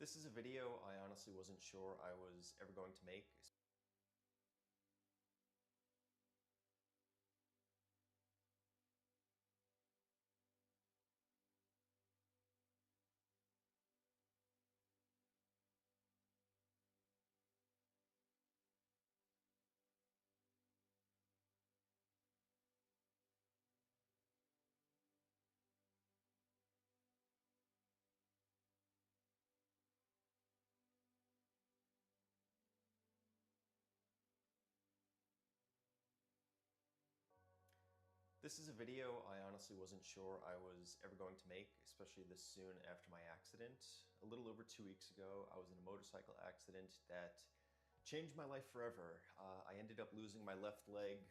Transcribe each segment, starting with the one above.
This is a video I honestly wasn't sure I was ever going to make. This is a video I honestly wasn't sure I was ever going to make, especially this soon after my accident. A little over 2 weeks ago, I was in a motorcycle accident that changed my life forever. I ended up losing my left leg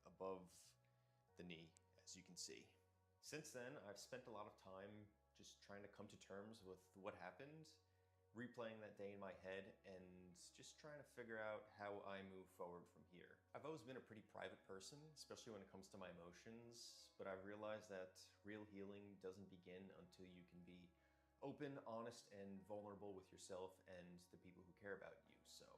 above the knee, as you can see. Since then, I've spent a lot of time just trying to come to terms with what happened, replaying that day in my head, and just trying to figure out how I move forward from here. I've always been a pretty private person, especially when it comes to my emotions, but I've realized that real healing doesn't begin until you can be open, honest, and vulnerable with yourself and the people who care about you. So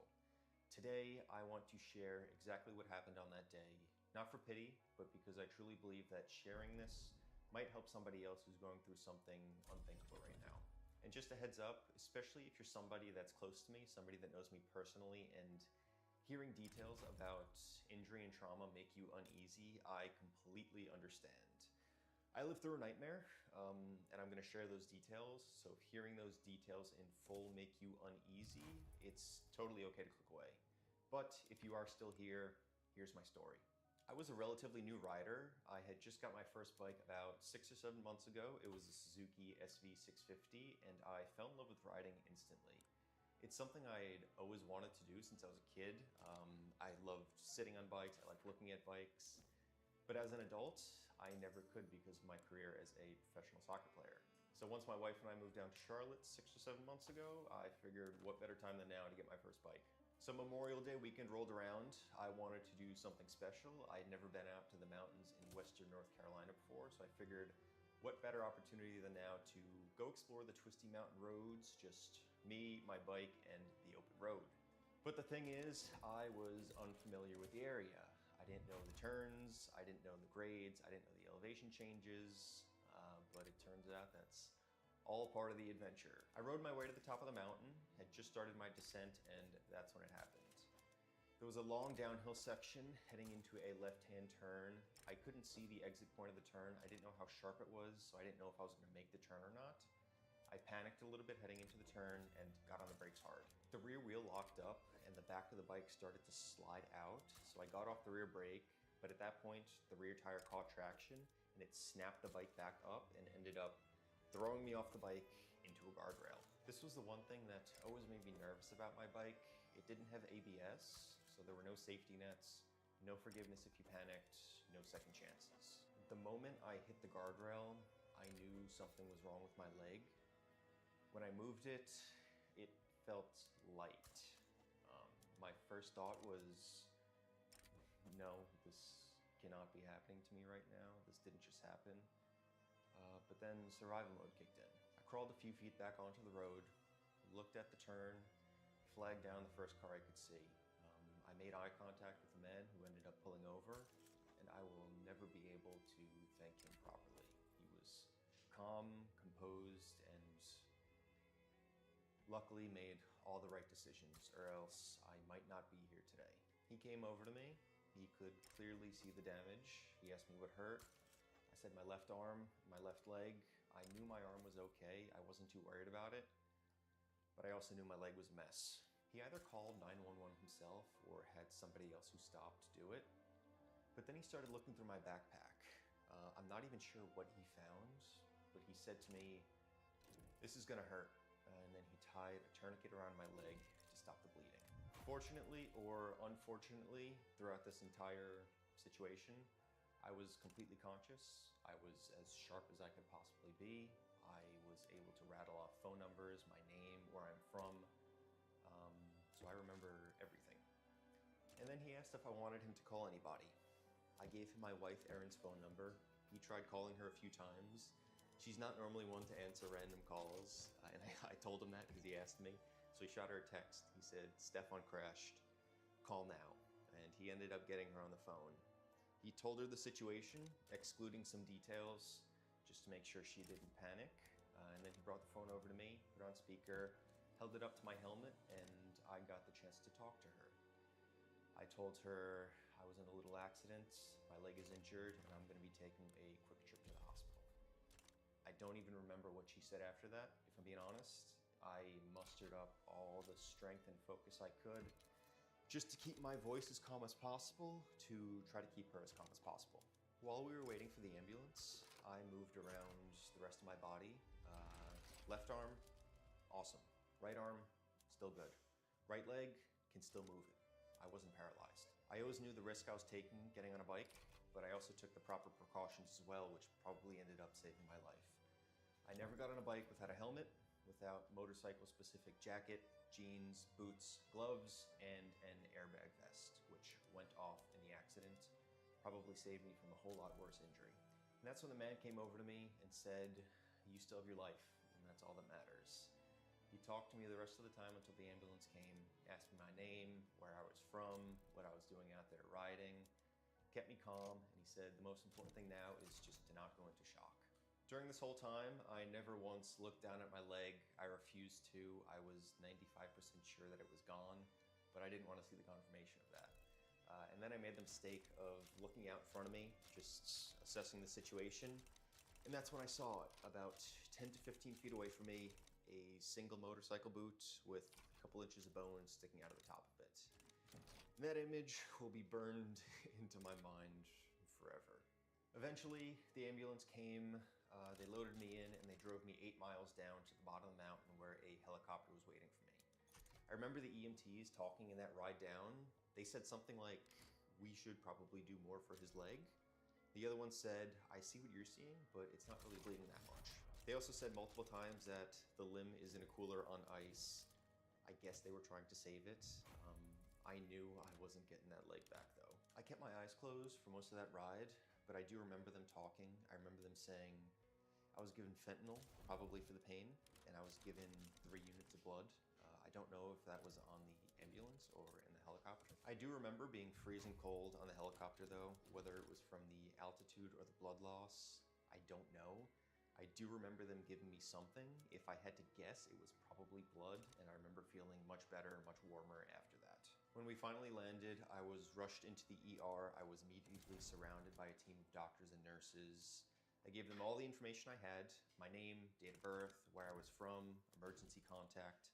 today, I want to share exactly what happened on that day, not for pity, but because I truly believe that sharing this might help somebody else who's going through something unthinkable right now. And just a heads up, especially if you're somebody that's close to me, somebody that knows me personally, and hearing details about injury and trauma make you uneasy, I completely understand. I lived through a nightmare, and I'm gonna share those details, so if hearing those details in full make you uneasy, it's totally okay to click away. But if you are still here, here's my story. I was a relatively new rider. I had just got my first bike about 6 or 7 months ago. It was a Suzuki SV650, and I fell in love with riding instantly. It's something I'd always wanted to do since I was a kid. I loved sitting on bikes, I liked looking at bikes. But as an adult, I never could because of my career as a professional soccer player. So once my wife and I moved down to Charlotte 6 or 7 months ago, I figured what better time than now to get my first bike. So Memorial Day weekend rolled around. I wanted to do something special. I'd never been out to the mountains in Western North Carolina before, so I figured what better opportunity than now to go explore the twisty mountain roads, just me, my bike, and the open road. But the thing is, I was unfamiliar with the area. I didn't know the turns, I didn't know the grades, I didn't know the elevation changes, but it turns out that's all part of the adventure. I rode my way to the top of the mountain, had just started my descent, and that's when it happened. There was a long downhill section heading into a left-hand turn. I couldn't see the exit point of the turn. I didn't know how sharp it was, so I didn't know if I was gonna make the turn or not. I panicked a little bit heading into the turn and got on the brakes hard. The rear wheel locked up and the back of the bike started to slide out, so I got off the rear brake, but at that point, the rear tire caught traction and it snapped the bike back up and ended up throwing me off the bike into a guardrail. This was the one thing that always made me nervous about my bike. It didn't have ABS, so there were no safety nets, no forgiveness if you panicked, no second chances. The moment I hit the guardrail, I knew something was wrong with my leg. When I moved it, it felt light. My first thought was, no, this cannot be happening to me right now. This didn't just happen. But then survival mode kicked in. I crawled a few feet back onto the road, looked at the turn, flagged down the first car I could see. I made eye contact with the man who ended up pulling over, and I will never be able to thank him properly. He was calm, composed, and luckily made all the right decisions, or else I might not be here today. He came over to me. He could clearly see the damage. He asked me what hurt. I said my left arm, my left leg. I knew my arm was okay. I wasn't too worried about it, but I also knew my leg was a mess. He either called 911 himself or had somebody else who stopped to do it. But then he started looking through my backpack. I'm not even sure what he found, but he said to me, "This is gonna hurt." And then he tied a tourniquet around my leg to stop the bleeding. Fortunately or unfortunately, throughout this entire situation, I was completely conscious. I was as sharp as I could possibly be. I was able to rattle off phone numbers, my name, where I'm from. So I remember everything. And then he asked if I wanted him to call anybody. I gave him my wife Erin's phone number. He tried calling her a few times. She's not normally one to answer random calls, and I told him that because he asked me. So he shot her a text. He said, "Stefan crashed, call now." And he ended up getting her on the phone. He told her the situation, excluding some details, just to make sure she didn't panic. And then he brought the phone over to me, put it on speaker, held it up to my helmet, and I got the chance to talk to her. I told her I was in a little accident, my leg is injured, and I'm gonna be taking a quick trip to the hospital. I don't even remember what she said after that, if I'm being honest. I mustered up all the strength and focus I could just to keep my voice as calm as possible, to try to keep her as calm as possible. While we were waiting for the ambulance, I moved around the rest of my body. Left arm, awesome. Right arm, still good. Right leg, can still move it. I wasn't paralyzed. I always knew the risk I was taking getting on a bike, but I also took the proper precautions as well, which probably ended up saving my life. I never got on a bike without a helmet, without motorcycle-specific jacket, jeans, boots, gloves, and an airbag vest, which went off in the accident. Probably saved me from a whole lot worse injury. And that's when the man came over to me and said, "You still have your life, and that's all that matters." He talked to me the rest of the time until the ambulance came, asked me my name, where I was from, what I was doing out there riding, kept me calm, and he said the most important thing now is just to not go into shock. During this whole time, I never once looked down at my leg. I refused to. I was 95% sure that it was gone, but I didn't want to see the confirmation of that. And then I made the mistake of looking out in front of me, just assessing the situation. And that's when I saw it, about 10 to 15 feet away from me, a single motorcycle boot with a couple inches of bone sticking out of the top of it. And that image will be burned into my mind forever. Eventually, the ambulance came, they loaded me in, and they drove me 8 miles down to the bottom of the mountain where a helicopter was waiting for me. I remember the EMTs talking in that ride down. They said something like, "We should probably do more for his leg." The other one said, "I see what you're seeing, but it's not really bleeding that much." They also said multiple times that the limb is in a cooler on ice. I guess they were trying to save it. I knew I wasn't getting that leg back though. I kept my eyes closed for most of that ride, but I do remember them talking. I remember them saying I was given fentanyl, probably for the pain, and I was given 3 units of blood. I don't know if that was on the ambulance or in the helicopter. I do remember being freezing cold on the helicopter though, whether it was from the altitude or the blood loss, I don't know. I do remember them giving me something. If I had to guess, it was probably blood, and I remember feeling much better, much warmer after that. When we finally landed, I was rushed into the ER. I was immediately surrounded by a team of doctors and nurses. I gave them all the information I had, my name, date of birth, where I was from, emergency contact.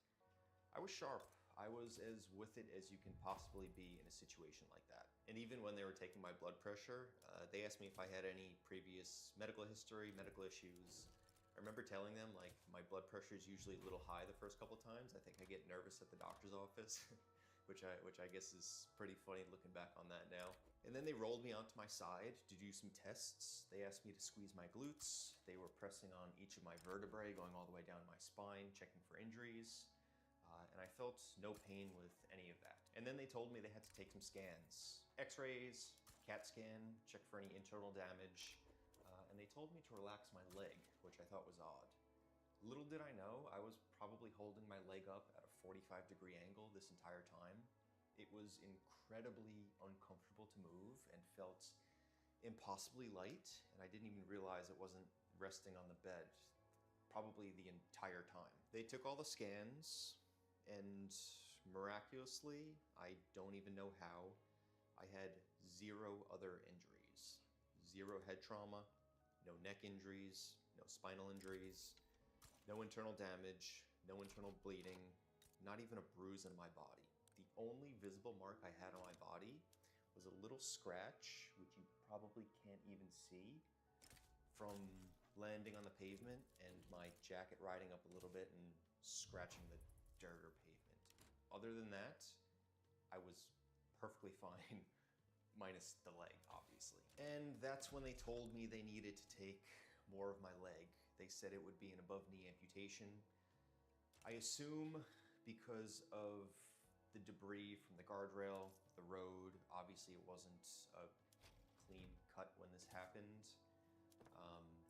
I was sharp. I was as with it as you can possibly be in a situation like that. And even when they were taking my blood pressure, they asked me if I had any previous medical history, medical issues. I remember telling them like my blood pressure is usually a little high the first couple times. I think I get nervous at the doctor's office, which I guess is pretty funny looking back on that now. And then they rolled me onto my side to do some tests. They asked me to squeeze my glutes. They were pressing on each of my vertebrae, going all the way down my spine, checking for injuries. And I felt no pain with any of that. And then they told me they had to take some scans. X-rays, CAT scan, check for any internal damage. And they told me to relax my leg, which I thought was odd. Little did I know, I was probably holding my leg up at a 45-degree angle this entire time. It was incredibly uncomfortable to move and felt impossibly light, and I didn't even realize it wasn't resting on the bed probably the entire time. They took all the scans, and miraculously, I don't even know how, I had 0 other injuries. 0 head trauma, no neck injuries, no spinal injuries, no internal damage, no internal bleeding, not even a bruise in my body. The only visible mark I had on my body was a little scratch, which you probably can't even see, from landing on the pavement and my jacket riding up a little bit and scratching the dirt or pavement. Other than that, I was perfectly fine, minus the leg, obviously. And that's when they told me they needed to take more of my leg. They said it would be an above-knee amputation. I assume because of the debris from the guardrail, the road, obviously it wasn't a clean cut when this happened.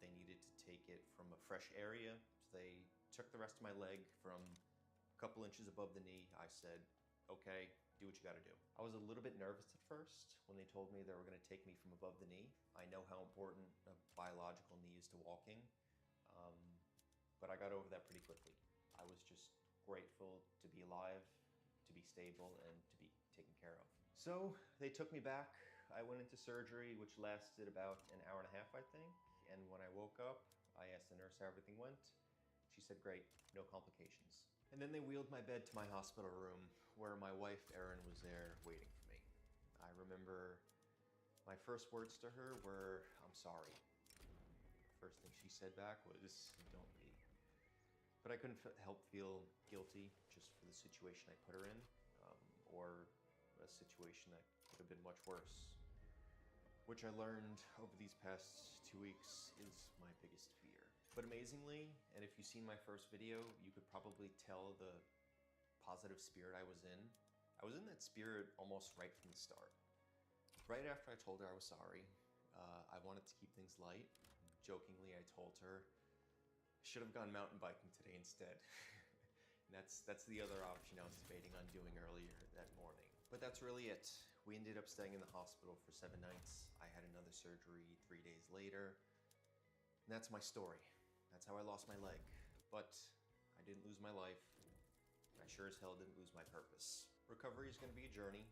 They needed to take it from a fresh area. So they took the rest of my leg from a couple inches above the knee. I said, okay, do what you gotta do. I was a little bit nervous at first when they told me they were gonna take me from above the knee. I know how important a biological knee is to walking, but I got over that pretty quickly. I was just grateful to be alive, to be stable, and to be taken care of. So they took me back. I went into surgery, which lasted about an hour and a half, I think. And when I woke up, I asked the nurse how everything went. She said, great, no complications. And then they wheeled my bed to my hospital room where my wife, Erin, was there waiting for me. I remember my first words to her were, I'm sorry. The first thing she said back was, don't be. But I couldn't help feel guilty just for the situation I put her in, or a situation that could have been much worse. Which I learned over these past 2 weeks is my biggest fear. But amazingly, and if you've seen my first video, you could probably tell the positive spirit I was in. I was in that spirit almost right from the start. Right after I told her I was sorry, I wanted to keep things light. Jokingly, I told her, I should have gone mountain biking today instead. And that's the other option I was debating on doing earlier that morning. But that's really it. We ended up staying in the hospital for 7 nights. I had another surgery 3 days later. And that's my story. That's how I lost my leg. But I didn't lose my life. I sure as hell didn't lose my purpose. Recovery is gonna be a journey.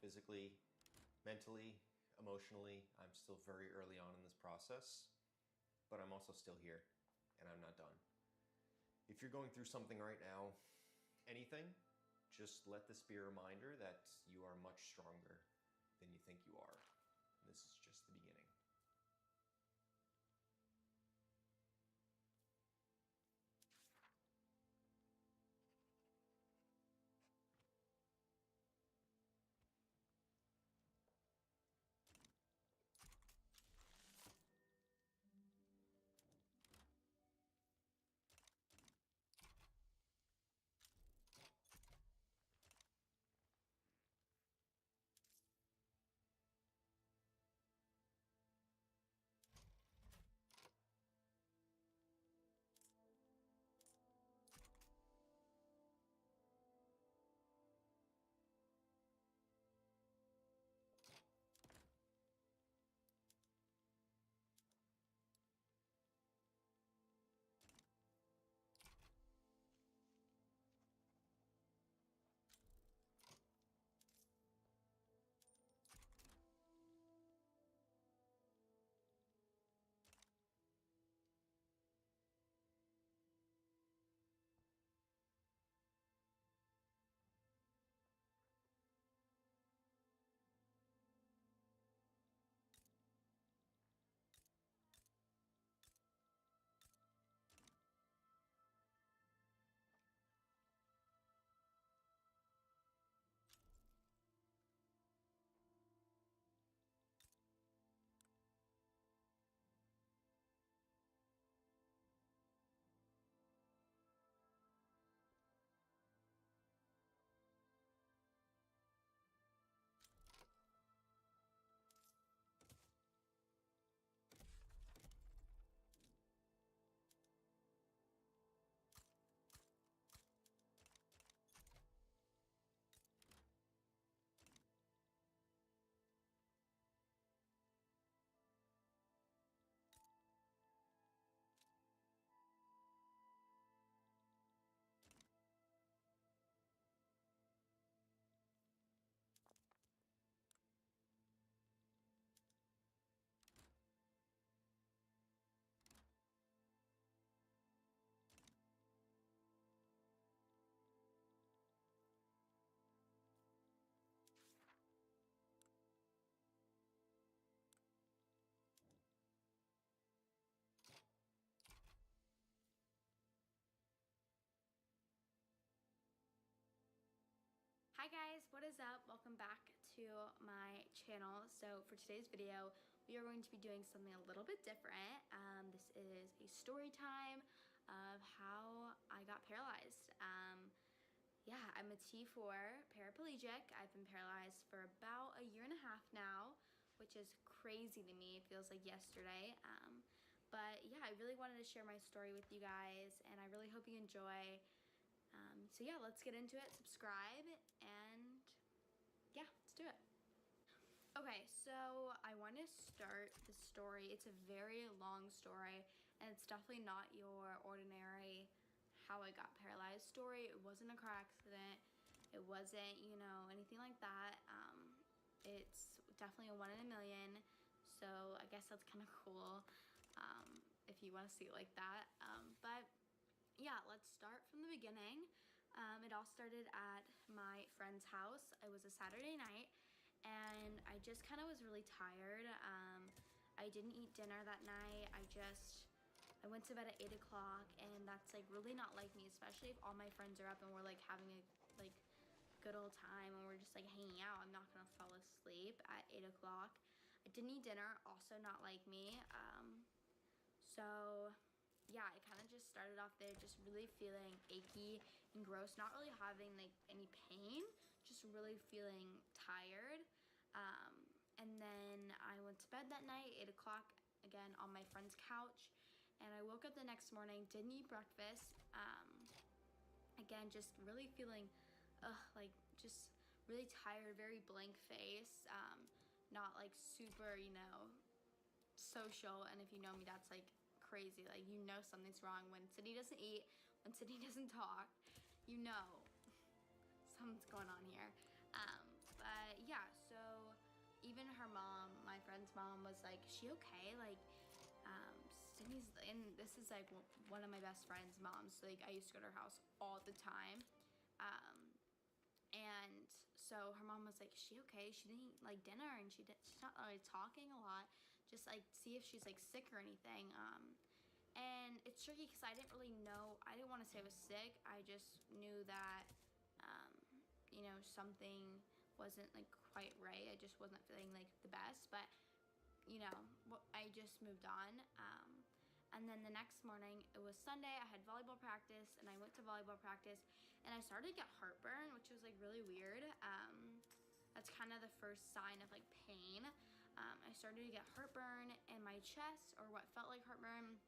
Physically, mentally, emotionally. I'm still very early on in this process, but I'm also still here and I'm not done. If you're going through something right now, anything, just let this be a reminder that you are much stronger than you think you are. And this is just the beginning. Hi guys, what is up? Welcome back to my channel. So for today's video, we are going to be doing something a little bit different. This is a story time of how I got paralyzed. Yeah, I'm a T4 paraplegic. I've been paralyzed for about 1.5 years now, which is crazy to me. It feels like yesterday. But yeah, I really wanted to share my story with you guys, and I really hope you enjoy. So yeah, let's get into it. Subscribe, and yeah, let's do it. Okay, so I want to start the story. It's a very long story, and it's definitely not your ordinary how I got paralyzed story. It wasn't a car accident. It wasn't, you know, anything like that. It's definitely a 1 in a million, so I guess that's kind of cool if you want to see it like that. But yeah, let's start from the beginning. It all started at my friend's house. It was a Saturday night, and I just kind of was really tired. I didn't eat dinner that night. I went to bed at 8 o'clock, and that's like really not like me, especially if all my friends are up and we're like having a like good old time and we're just like hanging out. I'm not gonna fall asleep at 8 o'clock. I didn't eat dinner, also not like me. So yeah, it kind of just started off there, just really feeling achy and gross, not really having like any pain, just really feeling tired. And then I went to bed that night, 8 o'clock, again on my friend's couch, and I woke up the next morning, didn't eat breakfast. Again, just really feeling like just really tired, very blank face, not like super, you know, social. And if you know me, that's like crazy. Like, you know something's wrong when Sydney doesn't eat, when Sydney doesn't talk, you know something's going on here. But yeah, so even her mom, my friend's mom, was like, is she okay? Like, Sydney's, and this is like one of my best friend's moms, so like I used to go to her house all the time. And so her mom was like, is she okay? She didn't eat like dinner, and she's not like talking a lot. Just like see if she's like sick or anything. And it's tricky because I didn't really know. I didn't want to say I was sick. I just knew that, you know, something wasn't like quite right. I just wasn't feeling like the best. But you know, I just moved on. And then the next morning, it was Sunday, I had volleyball practice, and I went to volleyball practice, and I started to get heartburn, which was like really weird. That's kind of the first sign of like pain. I started to get heartburn in my chest, or what felt like heartburn,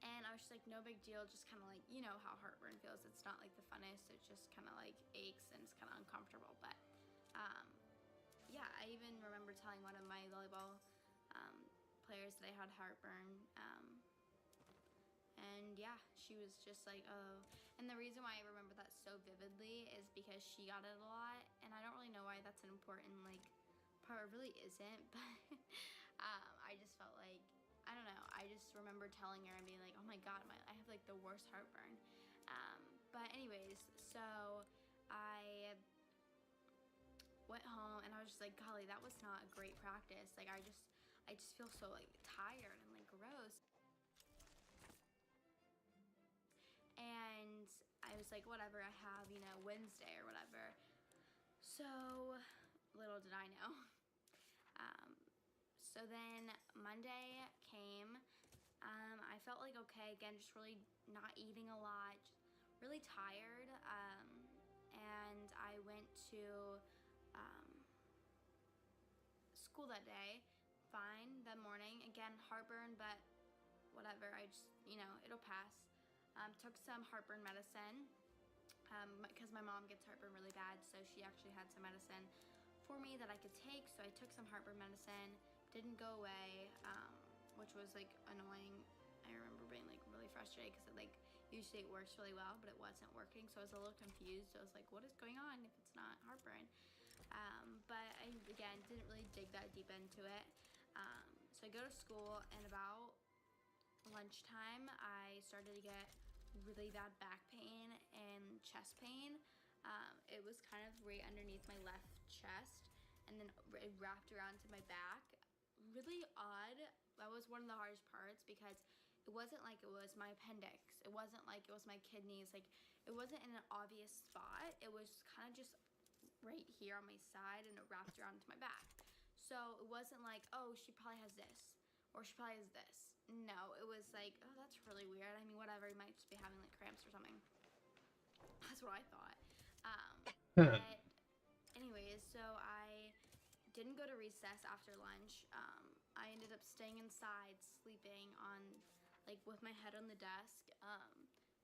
and I was just like, no big deal, just kind of like, you know how heartburn feels. It's not like the funnest, it just kind of like aches and it's kind of uncomfortable. But yeah, I even remember telling one of my volleyball players that I had heartburn, and yeah, she was just like, oh. And the reason why I remember that so vividly is because she got it a lot, and I don't really know why that's an important like part. It really isn't, but I just felt like, I don't know, I just remember telling her and being like, oh my god, I have like the worst heartburn. But anyways, so I went home and I was just like, golly, that was not a great practice. Like, I just feel so like tired and like gross. And I was like, whatever, I have, you know, Wednesday or whatever. So little did I know. So then Monday came. I felt like okay again, just really not eating a lot, just really tired. And I went to school that day. Fine. That morning, again, heartburn, but whatever. I just, you know, it'll pass. Took some heartburn medicine because my mom gets heartburn really bad, so she actually had some medicine for me that I could take. So I took some heartburn medicine. Didn't go away, which was like annoying. I remember being like really frustrated because like usually it works really well, but it wasn't working. So I was a little confused. I was like, what is going on if it's not heartburn? But I, again, didn't really dig that deep into it. So I go to school, and about lunchtime, I started to get really bad back pain and chest pain. It was kind of right underneath my left chest, and then it wrapped around to my back. Really odd. That was one of the hardest parts because it wasn't like it was my appendix. It wasn't like it was my kidneys. Like, it wasn't in an obvious spot. It was kind of just right here on my side, and it wrapped around to my back. So it wasn't like, oh, she probably has this, or she probably has this. No, it was like, oh, that's really weird. I mean, whatever, you might just be having like cramps or something. That's what I thought. But anyways, so I didn't go to recess after lunch. I ended up staying inside, sleeping on, like, with my head on the desk,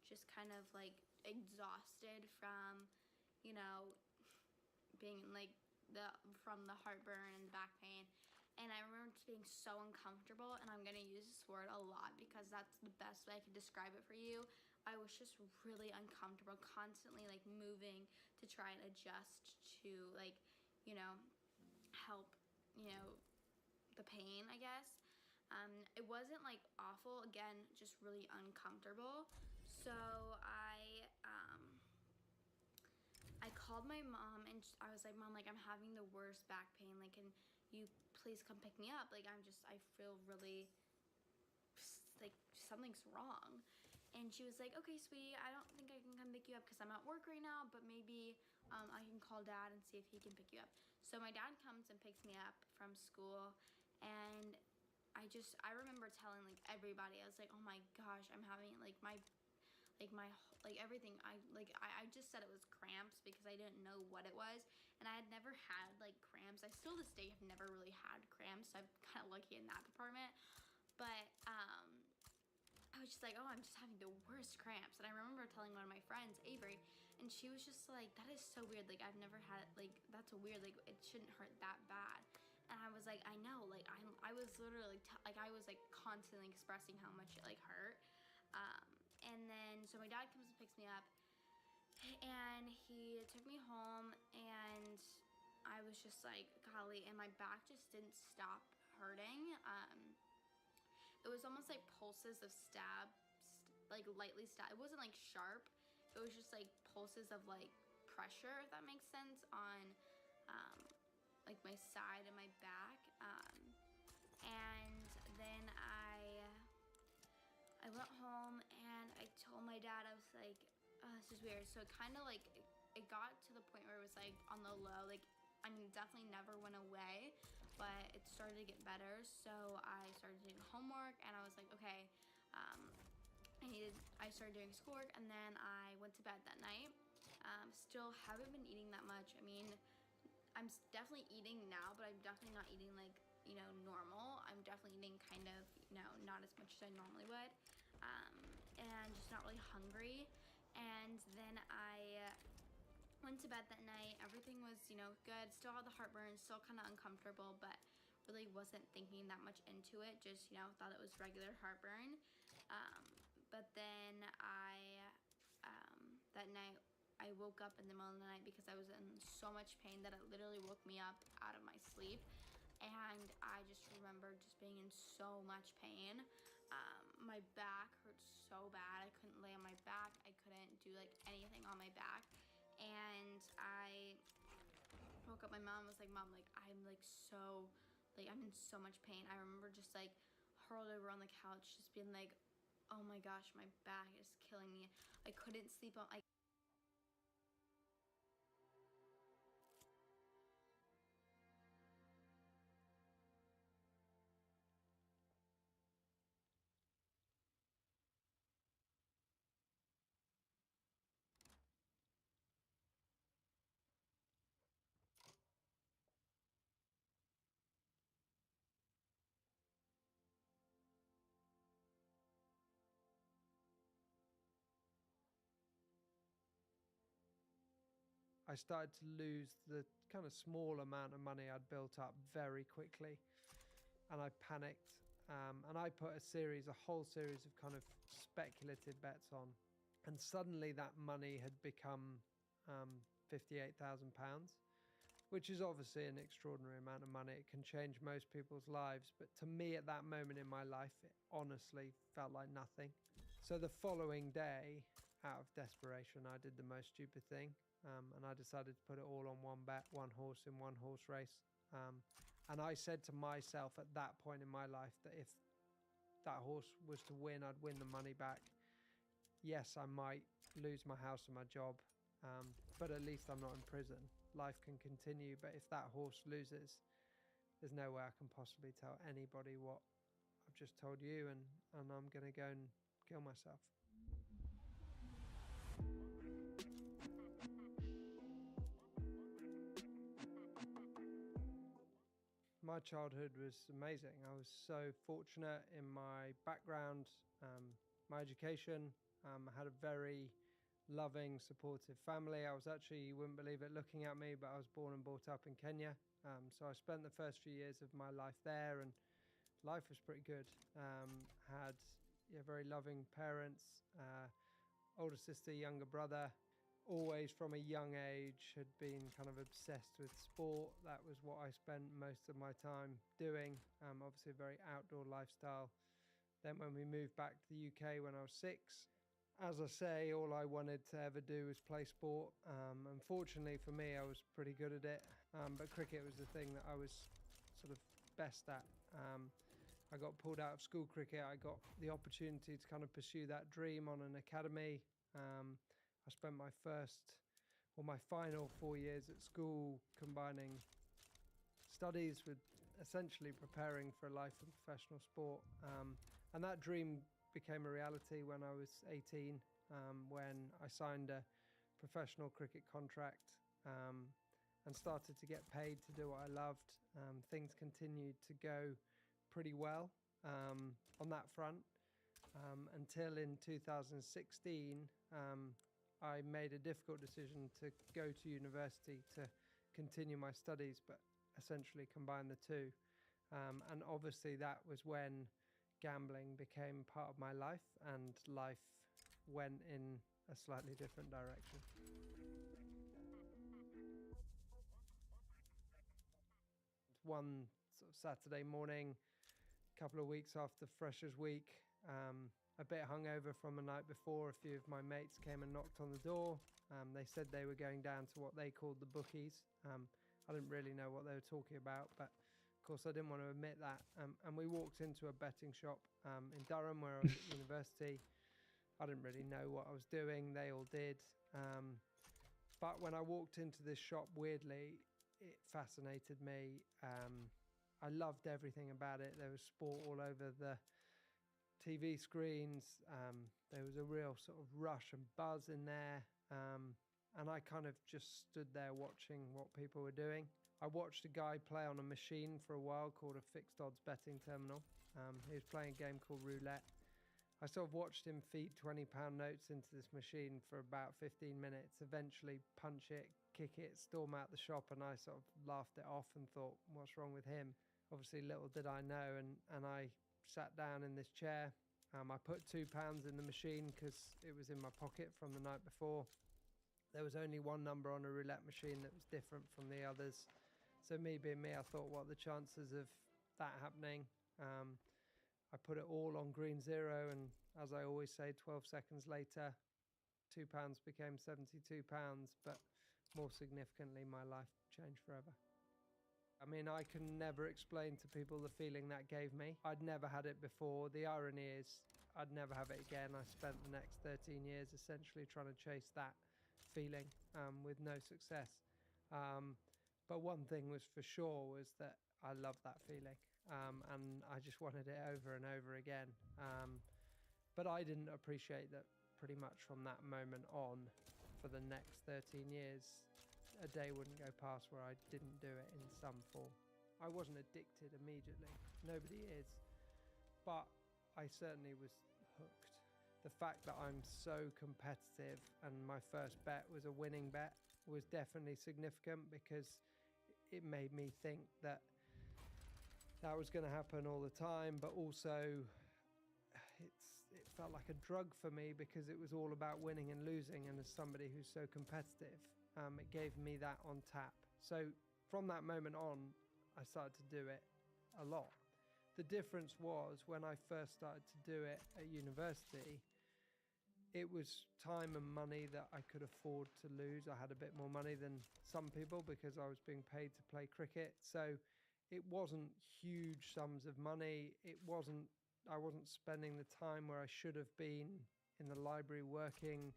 just kind of like exhausted from, you know, being like from the heartburn and the back pain. And I remember just being so uncomfortable, and I'm gonna use this word a lot because that's the best way I can describe it for you. I was just really uncomfortable, constantly like moving to try and adjust to, like, you know, help, you know, the pain, I guess. It wasn't like awful, again, just really uncomfortable. So I called my mom, and I was like, Mom, like, I'm having the worst back pain. Like, can you please come pick me up? Like, I feel really, like, something's wrong. And she was like, okay, sweetie, I don't think I can come pick you up because I'm at work right now, but maybe I can call Dad and see if he can pick you up. So my dad comes and picks me up from school, and I remember telling, like, everybody, I was like, oh my gosh, I'm having, like, everything. I just said it was cramps because I didn't know what it was, and I had never had, like, cramps. I still this day have never really had cramps, so I'm kind of lucky in that department. But I was just like, oh, I'm just having the worst cramps. And I remember telling one of my friends, Avery, and she was just like, that is so weird. Like, I've never had, like, that's a weird, like, it shouldn't hurt that bad. And I was like, I know, like, I was literally, I was, like, constantly expressing how much it, like, hurt. And then, so my dad comes and picks me up, and he took me home, and I was just like, golly, and my back just didn't stop hurting. It was almost like pulses of like lightly stab. It wasn't like sharp. It was just like pulses of like pressure, if that makes sense, on like my side and my back. And then I went home and I told my dad, I was like, oh, this is weird. So it kind of like, it got to the point where it was like on the low, like, I mean, definitely never went away, but it started to get better. So I started doing homework, and I was like, okay, I started doing schoolwork, and then I went to bed that night. Still haven't been eating that much. I mean, I'm definitely eating now, but I'm definitely not eating like, you know, normal. I'm definitely eating kind of, you know, not as much as I normally would, and just not really hungry. And then I went to bed that night. Everything was, you know, good. Still had the heartburn, still kind of uncomfortable, but really wasn't thinking that much into it. Just, you know, thought it was regular heartburn. But then that night, I woke up in the middle of the night because I was in so much pain that it literally woke me up out of my sleep. And I just remember just being in so much pain. My back hurt so bad. I couldn't lay on my back. I couldn't do like anything on my back. And I woke up, my mom was like, Mom, like, I'm like so, like, I'm in so much pain. I remember just like hurled over on the couch, just being like, oh my gosh, my back is killing me. I couldn't sleep on, I started to lose the kind of small amount of money I'd built up very quickly, and I panicked. And I put a whole series of kind of speculative bets on, and suddenly that money had become £58,000, which is obviously an extraordinary amount of money. It can change most people's lives, but to me at that moment in my life, it honestly felt like nothing. So the following day, out of desperation, I did the most stupid thing. And I decided to put it all on one bet, one horse in one horse race. And I said to myself at that point in my life that if that horse was to win, I'd win the money back. Yes, I might lose my house and my job, but at least I'm not in prison. Life can continue, but if that horse loses, there's no way I can possibly tell anybody what I've just told you, and I'm going to go and kill myself. my childhood was amazing. I was so fortunate in my background, my education. I had a very loving, supportive family. I was actually, you wouldn't believe it looking at me, but I was born and brought up in Kenya. So I spent the first few years of my life there, and life was pretty good. Had very loving parents, older sister, younger brother. Always from a young age had been kind of obsessed with sport. That was what I spent most of my time doing. Obviously a very outdoor lifestyle. Then when we moved back to the UK when I was 6, as I say, all I wanted to ever do was play sport. Unfortunately for me, I was pretty good at it, but cricket was the thing that I was sort of best at. I got pulled out of school cricket. I got the opportunity to kind of pursue that dream on an academy. I spent my final 4 years at school combining studies with essentially preparing for a life in professional sport. And that dream became a reality when I was 18, when I signed a professional cricket contract and started to get paid to do what I loved. Things continued to go pretty well on that front until in 2016 I made a difficult decision to go to university to continue my studies, but essentially combine the two. And obviously that was when gambling became part of my life, and life went in a slightly different direction. One sort of Saturday morning, a couple of weeks after Freshers Week, a bit hungover from the night before, a few of my mates came and knocked on the door. They said they were going down to what they called the bookies. I didn't really know what they were talking about, but of course I didn't want to admit that. And we walked into a betting shop in Durham where I was at university. I didn't really know what I was doing. They all did. But when I walked into this shop, weirdly, it fascinated me. I loved everything about it. There was sport all over the TV screens. There was a real sort of rush and buzz in there. And I kind of just stood there watching what people were doing. I watched a guy play on a machine for a while called a fixed odds betting terminal. He was playing a game called roulette. I sort of watched him feed £20 notes into this machine for about 15 minutes, eventually punch it, kick it, storm out the shop, and I sort of laughed it off and thought, what's wrong with him? Obviously, little did I know, and I sat down in this chair. I put £2 in the machine because it was in my pocket from the night before. There was only one number on a roulette machine that was different from the others. So me being me, I thought, what are the chances of that happening? I put it all on green zero, and as I always say, 12 seconds later, £2 became £72, but more significantly, my life changed forever. I mean, I can never explain to people the feeling that gave me. I'd never had it before. The irony is I'd never have it again. I spent the next 13 years essentially trying to chase that feeling with no success. But one thing was for sure was that I loved that feeling, and I just wanted it over and over again. But I didn't appreciate that pretty much from that moment on for the next 13 years. A day wouldn't go past where I didn't do it in some form. I wasn't addicted immediately. Nobody is. But I certainly was hooked. The fact that I'm so competitive and my first bet was a winning bet was definitely significant, because it made me think that that was going to happen all the time, but also it felt like a drug for me because it was all about winning and losing, and as somebody who's so competitive, it gave me that on tap. So from that moment on, I started to do it a lot. The difference was when I first started to do it at university, it was time and money that I could afford to lose. I had a bit more money than some people because I was being paid to play cricket. So it wasn't huge sums of money. I wasn't spending the time where I should have been in the library working,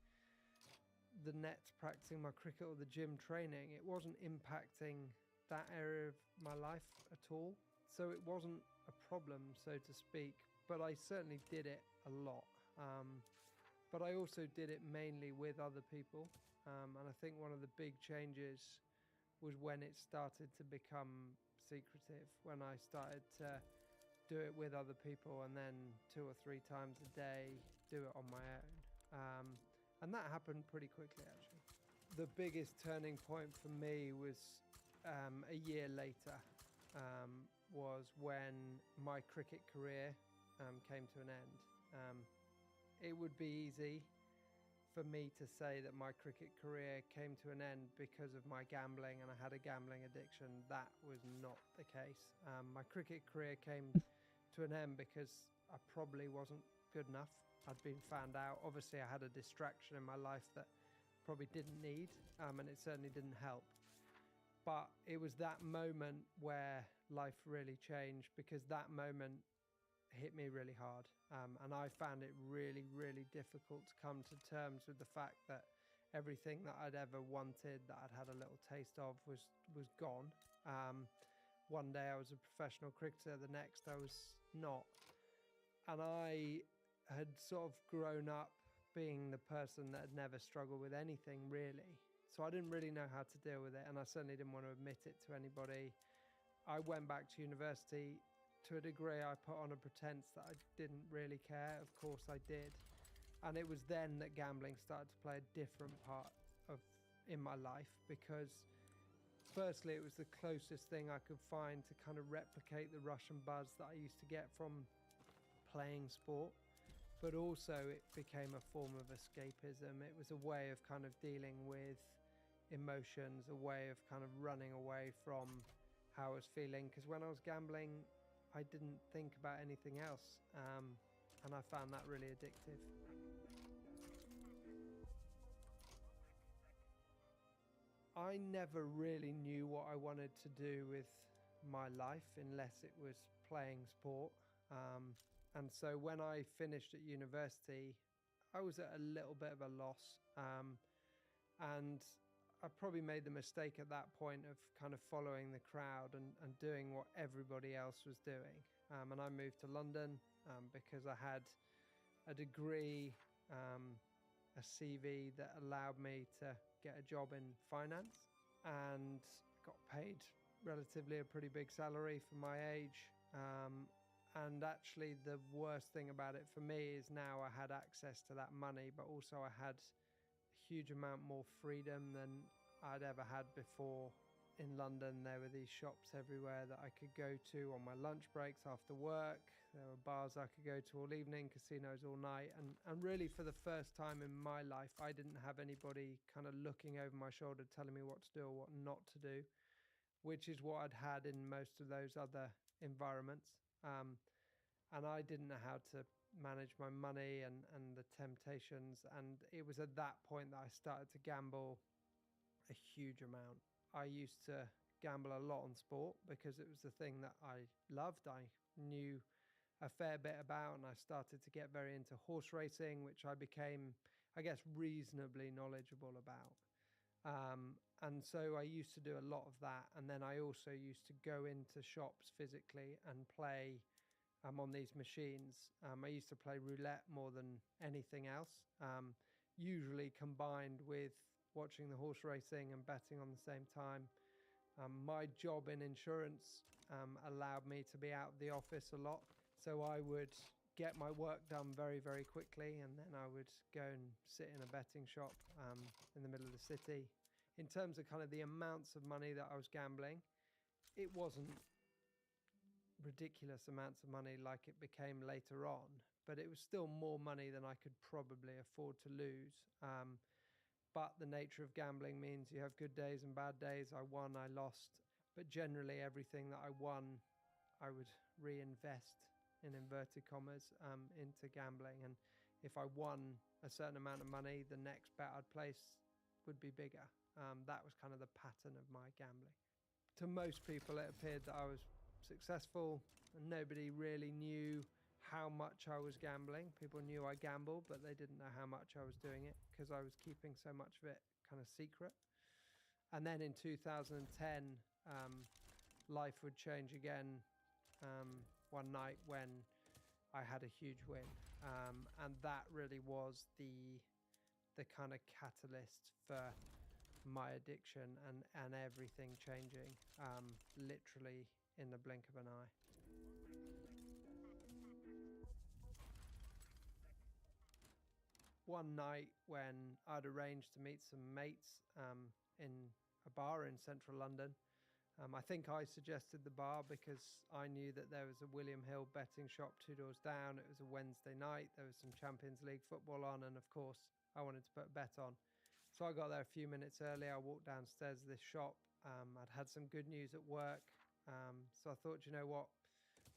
the nets practicing my cricket, or the gym training. It wasn't impacting that area of my life at all. So it wasn't a problem, so to speak, but I certainly did it a lot. But I also did it mainly with other people. And I think one of the big changes was when it started to become secretive when I started to do it with other people, and then 2 or 3 times a day do it on my own. And that happened pretty quickly, actually. The biggest turning point for me was a year later, was when my cricket career came to an end. It would be easy for me to say that my cricket career came to an end because of my gambling and I had a gambling addiction. That was not the case. My cricket career came to an end because I probably wasn't good enough. I'd been found out. Obviously, I had a distraction in my life that probably didn't need, and it certainly didn't help. But it was that moment where life really changed, because that moment hit me really hard. And I found it really, really difficult to come to terms with the fact that everything that I'd ever wanted, that I'd had a little taste of, was gone. One day I was a professional cricketer, the next I was not. And I had sort of grown up being the person that had never struggled with anything, really. So I didn't really know how to deal with it, and I certainly didn't want to admit it to anybody. I went back to university. To a degree, I put on a pretense that I didn't really care. Of course I did. And it was then that gambling started to play a different part in my life, because firstly, it was the closest thing I could find to kind of replicate the rush and buzz that I used to get from playing sport. But also it became a form of escapism. It was a way of kind of dealing with emotions, a way of kind of running away from how I was feeling. Because when I was gambling, I didn't think about anything else, and I found that really addictive. I never really knew what I wanted to do with my life unless it was playing sport. And so when I finished at university, I was at a little bit of a loss. And I probably made the mistake at that point of kind of following the crowd and doing what everybody else was doing. And I moved to London because I had a degree, a CV that allowed me to get a job in finance, and got paid relatively a pretty big salary for my age. And actually the worst thing about it for me is now I had access to that money, but also I had huge amount more freedom than I'd ever had before. In London, there were these shops everywhere that I could go to on my lunch breaks after work. There were bars I could go to all evening, casinos all night. And really, for the first time in my life, I didn't have anybody kind of looking over my shoulder telling me what to do or what not to do, which is what I'd had in most of those other environments. And I didn't know how to manage my money and the temptations. And it was at that point that I started to gamble a huge amount. I used to gamble a lot on sport because it was the thing that I loved. I knew a fair bit about, and I started to get very into horse racing, which I became, I guess, reasonably knowledgeable about. And so I used to do a lot of that. And then I also used to go into shops physically and play on these machines. I used to play roulette more than anything else, usually combined with watching the horse racing and betting on the same time. My job in insurance allowed me to be out of the office a lot. So I would get my work done very, very quickly, and then I would go and sit in a betting shop in the middle of the city. In terms of kind of the amounts of money that I was gambling, it wasn't ridiculous amounts of money like it became later on, but it was still more money than I could probably afford to lose. But the nature of gambling means you have good days and bad days. I won, I lost, but generally everything that I won, I would reinvest, in inverted commas, into gambling. And if I won a certain amount of money, the next bet I'd place would be bigger. That was kind of the pattern of my gambling. To most people, it appeared that I was successful, and nobody really knew how much I was gambling. People knew I gambled, but they didn't know how much I was doing it because I was keeping so much of it kind of secret. And then in 2010, life would change again one night when I had a huge win. And that really was the kind of catalyst for my addiction and everything changing, literally in the blink of an eye. One night when I'd arranged to meet some mates in a bar in central London, I think I suggested the bar because I knew that there was a William Hill betting shop 2 doors down. It was a Wednesday night, there was some Champions League football on, and of course I wanted to put a bet on. So I got there a few minutes early. I walked downstairs to this shop. I'd had some good news at work, so I thought, you know what,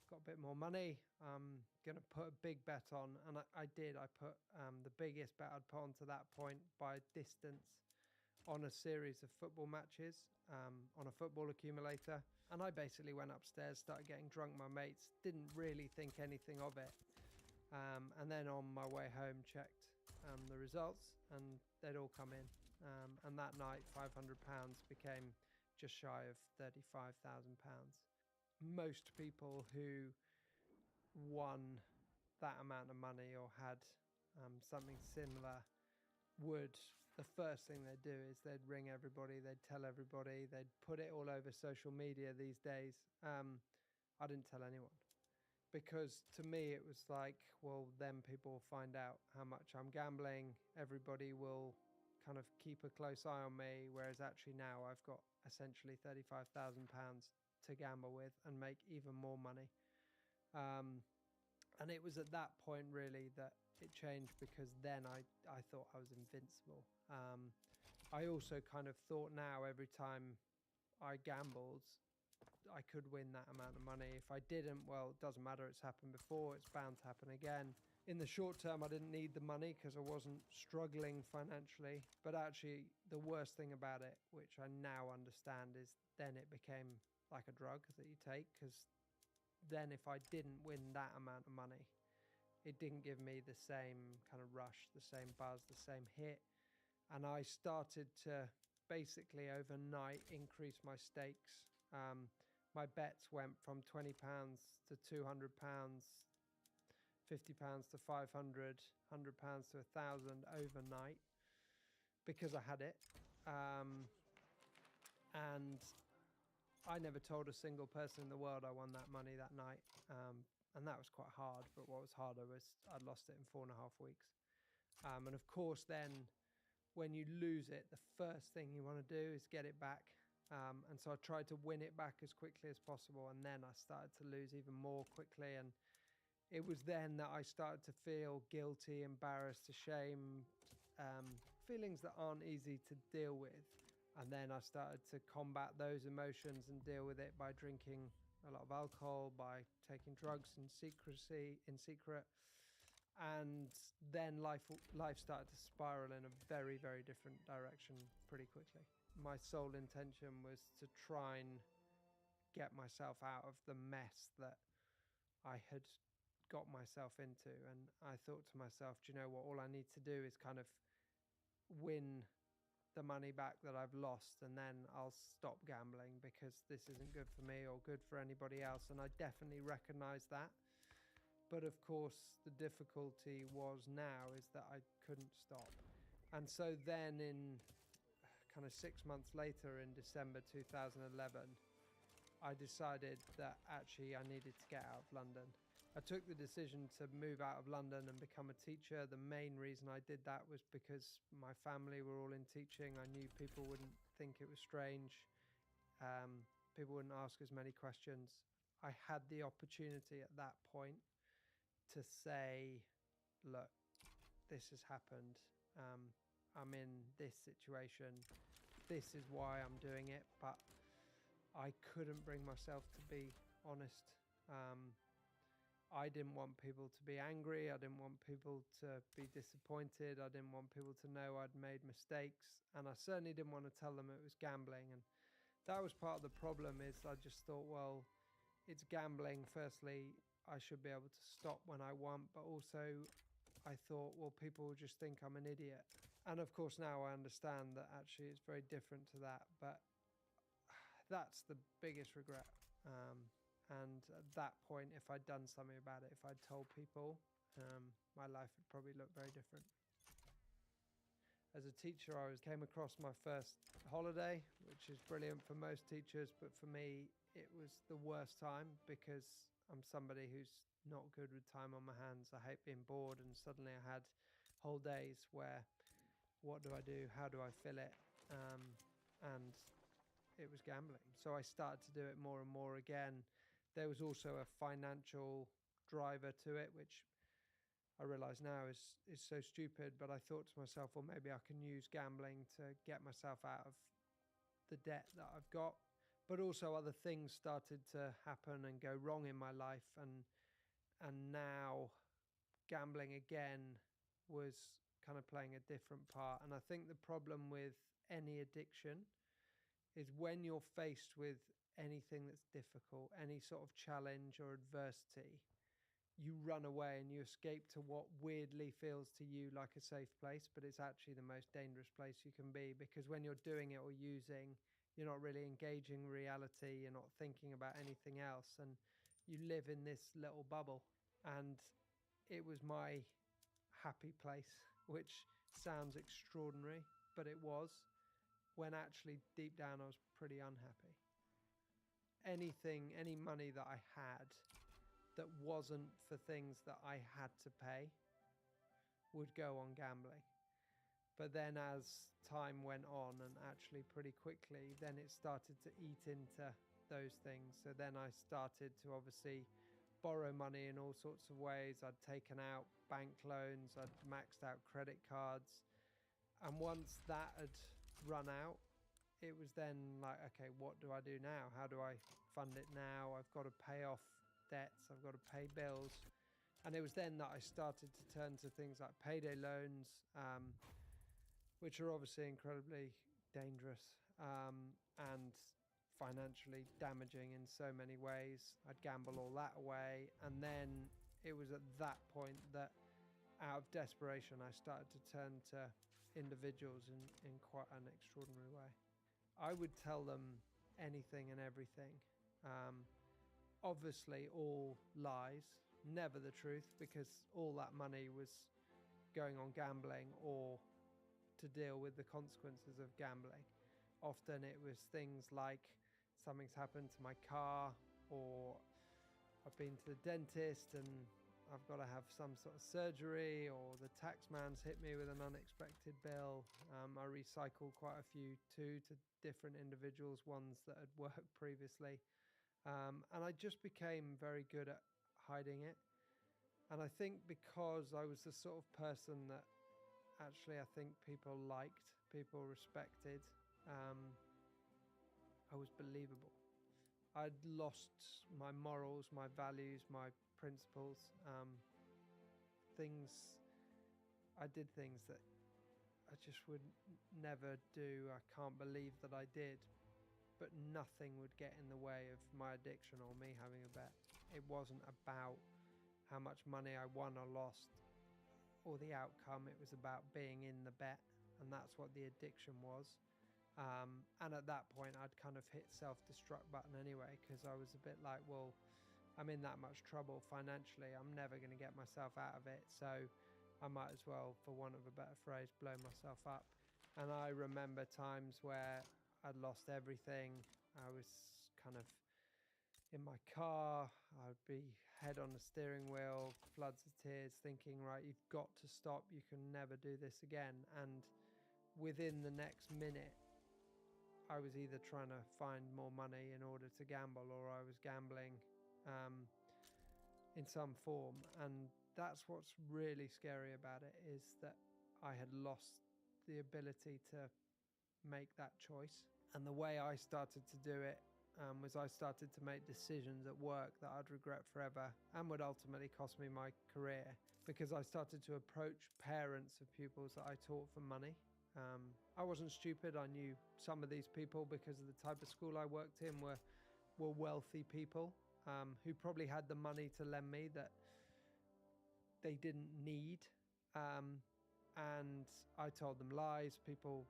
got a bit more money, I'm gonna put a big bet on. And I did. I put the biggest bet I'd put on to that point by distance on a series of football matches, on a football accumulator. And I basically went upstairs, started getting drunk with my mates, didn't really think anything of it, and then on my way home checked the results, and they'd all come in, and that night £500 became just shy of £35,000. Most people who won that amount of money or had something similar would, the first thing they'd do is they'd ring everybody, they'd tell everybody, they'd put it all over social media these days. I didn't tell anyone, because to me it was like, well, then people will find out how much I'm gambling, everybody will kind of keep a close eye on me, whereas actually now I've got essentially £35,000 to gamble with and make even more money. And it was at that point really that it changed, because then I thought I was invincible. I also kind of thought now every time I gambled, I could win that amount of money. If I didn't, well, it doesn't matter, it's happened before, it's bound to happen again. In the short term, I didn't need the money because I wasn't struggling financially. But actually, the worst thing about it, which I now understand, is then it became like a drug that you take, because then if I didn't win that amount of money, it didn't give me the same kind of rush, the same buzz, the same hit. And I started to basically overnight increase my stakes. My bets went from £20 to £200, £50 to 500, £100 to 1,000 overnight, because I had it. And I never told a single person in the world I won that money that night. And that was quite hard, but what was harder was I'd lost it in 4.5 weeks. And of course then, when you lose it, the first thing you want to do is get it back. And so I tried to win it back as quickly as possible, and then I started to lose even more quickly. And it was then that I started to feel guilty, embarrassed, ashamed, feelings that aren't easy to deal with. And then I started to combat those emotions and deal with it by drinking a lot of alcohol, by taking drugs in secret. And then life started to spiral in a very, very different direction pretty quickly. My sole intention was to try and get myself out of the mess that I had got myself into. And I thought to myself, do you know what, all I need to do is kind of win the money back that I've lost, and then I'll stop gambling, because this isn't good for me or good for anybody else. And I definitely recognize that. But of course, the difficulty was now is that I couldn't stop. And so then in kind of 6 months later, in December 2011, I decided that actually I needed to get out of London. I took the decision to move out of London and become a teacher. The main reason I did that was because my family were all in teaching. I knew people wouldn't think it was strange. People wouldn't ask as many questions. I had the opportunity at that point to say, look, this has happened. I'm in this situation. This is why I'm doing it. But I couldn't bring myself to be honest. I didn't want people to be angry. I didn't want people to be disappointed. I didn't want people to know I'd made mistakes. And I certainly didn't want to tell them it was gambling. And that was part of the problem, is I just thought, well, it's gambling. Firstly, I should be able to stop when I want. But also, I thought, well, people will just think I'm an idiot. And of course, now I understand that actually it's very different to that. But that's the biggest regret. And at that point, if I'd done something about it, if I'd told people, my life would probably look very different. As a teacher, came across my first holiday, which is brilliant for most teachers, but for me, it was the worst time because I'm somebody who's not good with time on my hands. I hate being bored, and suddenly I had whole days where, what do I do? How do I fill it? And it was gambling. So I started to do it more and more again. There was also a financial driver to it, which I realise now is so stupid, but I thought to myself, well, maybe I can use gambling to get myself out of the debt that I've got. But also other things started to happen and go wrong in my life, and now gambling again was kind of playing a different part. And I think the problem with any addiction is when you're faced with anything that's difficult, any sort of challenge or adversity, you run away and you escape to what weirdly feels to you like a safe place, but it's actually the most dangerous place you can be, because when you're doing it or using, you're not really engaging reality, you're not thinking about anything else, and you live in this little bubble. And it was my happy place, which sounds extraordinary, but it was, when actually deep down I was pretty unhappy. Any money that I had that wasn't for things that I had to pay would go on gambling. But then as time went on, and actually pretty quickly, then it started to eat into those things. So then I started to obviously borrow money in all sorts of ways. I'd taken out bank loans, I'd maxed out credit cards. And once that had run out, it was then like, okay, what do I do now? How do I fund it now? I've got to pay off debts, I've got to pay bills. And it was then that I started to turn to things like payday loans, which are obviously incredibly dangerous and financially damaging in so many ways. I'd gamble all that away, and then it was at that point that, out of desperation, I started to turn to individuals in quite an extraordinary way. I would tell them anything and everything. Obviously all lies, never the truth, because all that money was going on gambling or to deal with the consequences of gambling. Often it was things like something's happened to my car, or I've been to the dentist and I've got to have some sort of surgery, or the tax man's hit me with an unexpected bill. I recycled quite a few too, to different individuals, ones that had worked previously. And I just became very good at hiding it. And I think because I was the sort of person that actually I think people liked, people respected, I was believable. I'd lost my morals, my values, my principles, I did things that I just would never do. I can't believe that I did, but nothing would get in the way of my addiction or me having a bet. It wasn't about how much money I won or lost or the outcome. It was about being in the bet, and that's what the addiction was. And at that point, I'd kind of hit self-destruct button anyway, because I was a bit like, well, I'm in that much trouble financially, I'm never going to get myself out of it, so I might as well, for want of a better phrase, blow myself up. And I remember times where I'd lost everything. I was kind of in my car, I'd be head on the steering wheel, floods of tears, thinking, right, you've got to stop, you can never do this again. And within the next minute, I was either trying to find more money in order to gamble, or I was gambling in some form. And that's what's really scary about it, is that I had lost the ability to make that choice. And the way I started to do it was I started to make decisions at work that I'd regret forever and would ultimately cost me my career, because I started to approach parents of pupils that I taught for money. I wasn't stupid. I knew some of these people, because of the type of school I worked in, were wealthy people who probably had the money to lend me that they didn't need. And I told them lies. People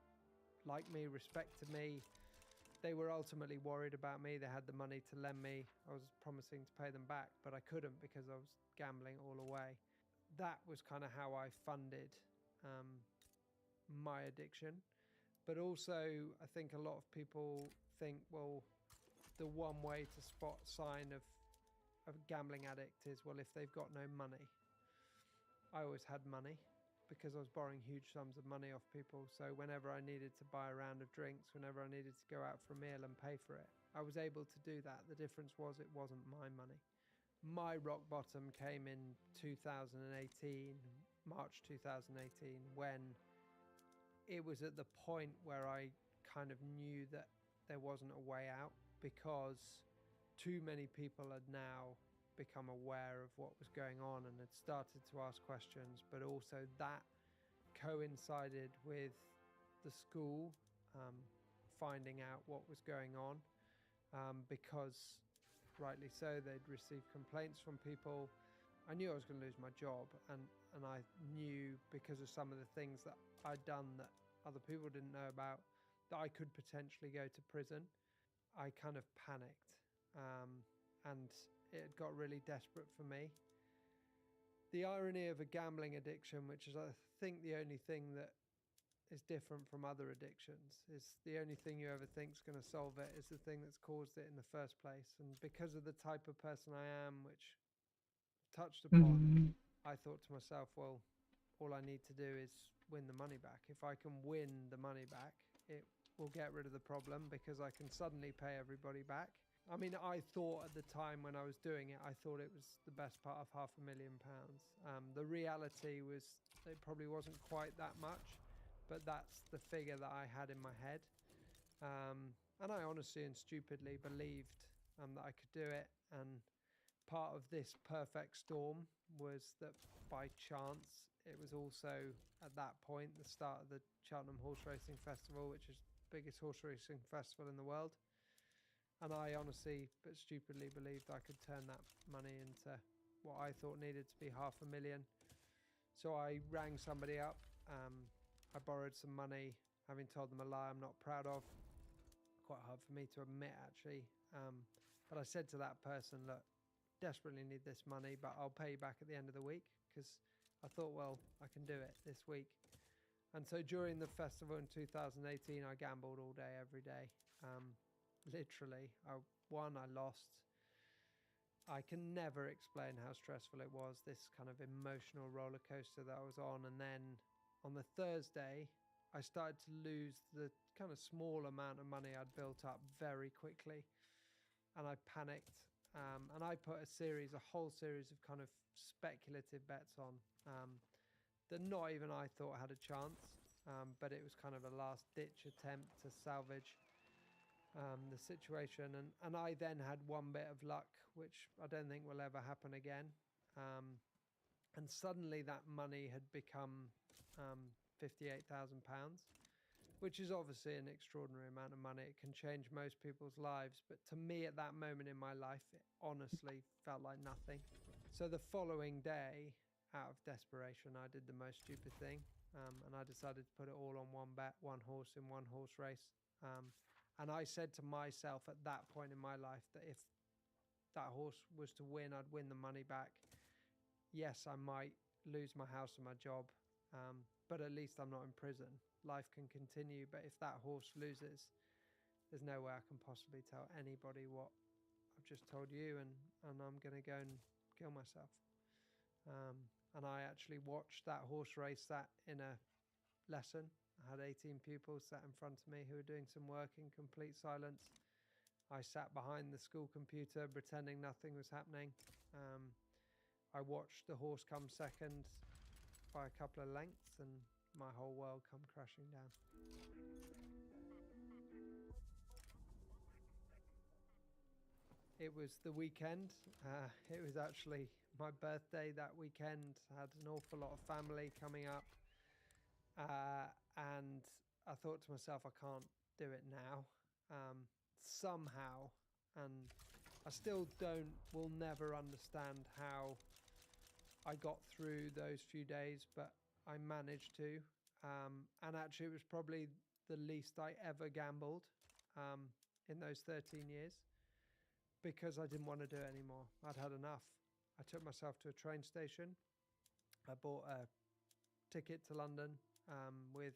liked me, respected me. They were ultimately worried about me. They had the money to lend me. I was promising to pay them back, but I couldn't because I was gambling all away. That was kind of how I funded my addiction. But also, I think a lot of people think, well, the one way to spot sign of a gambling addict is, well, if they've got no money. I always had money because I was borrowing huge sums of money off people. So whenever I needed to buy a round of drinks, whenever I needed to go out for a meal and pay for it, I was able to do that. The difference was it wasn't my money. My rock bottom came in 2018, March 2018, when it was at the point where I kind of knew that there wasn't a way out, because too many people had now become aware of what was going on and had started to ask questions. But also that coincided with the school finding out what was going on, because rightly so, they'd received complaints from people. I knew I was going to lose my job, and I knew, because of some of the things that I'd done that other people didn't know about, that I could potentially go to prison. I kind of panicked, and it got really desperate for me. The irony of a gambling addiction, which is I think the only thing that is different from other addictions, is the only thing you ever think is going to solve it is the thing that's caused it in the first place. And because of the type of person I am, which I've touched upon, I thought to myself, well, all I need to do is win the money back. If I can win the money back, it will get rid of the problem, because I can suddenly pay everybody back. I mean, I thought at the time when I was doing it, I thought it was the best part of £500,000. The reality was it probably wasn't quite that much, but that's the figure that I had in my head. And I honestly and stupidly believed that I could do it. And part of this perfect storm was that by chance, it was also at that point the start of the Cheltenham Horse Racing Festival, which is the biggest horse racing festival in the world. And I honestly but stupidly believed I could turn that money into what I thought needed to be £500,000. So I rang somebody up. I borrowed some money, having told them a lie I'm not proud of. Quite hard for me to admit, actually. But I said to that person, look, desperately need this money, but I'll pay you back at the end of the week, because I thought, well, I can do it this week. And so during the festival in 2018, I gambled all day, every day. Literally, I won, I lost. I can never explain how stressful it was, this kind of emotional roller coaster that I was on. And then on the Thursday, I started to lose the kind of small amount of money I'd built up very quickly. And I panicked. And I put a whole series of kind of speculative bets on that not even I thought had a chance. But it was kind of a last-ditch attempt to salvage the situation. And I then had one bit of luck, which I don't think will ever happen again. And suddenly that money had become £58,000, which is obviously an extraordinary amount of money. It can change most people's lives. But to me at that moment in my life, it honestly felt like nothing. So the following day, out of desperation, I did the most stupid thing. And I decided to put it all on one bet, one horse in one horse race. And I said to myself at that point in my life that if that horse was to win, I'd win the money back. Yes, I might lose my house and my job, but at least I'm not in prison. Life can continue, but if that horse loses, there's no way I can possibly tell anybody what I've just told you, and I'm going to go and kill myself. And I actually watched that horse race sat in a lesson. I had 18 pupils sat in front of me who were doing some work in complete silence. I sat behind the school computer pretending nothing was happening. I watched the horse come second by a couple of lengths, and my whole world come crashing down. It was the weekend. It was actually my birthday that weekend. I had an awful lot of family coming up. And I thought to myself, I can't do it now. Somehow, and I still will never understand how I got through those few days, but I managed to. And actually, it was probably the least I ever gambled in those 13 years, because I didn't want to do it anymore. I'd had enough. I took myself to a train station. I bought a ticket to London with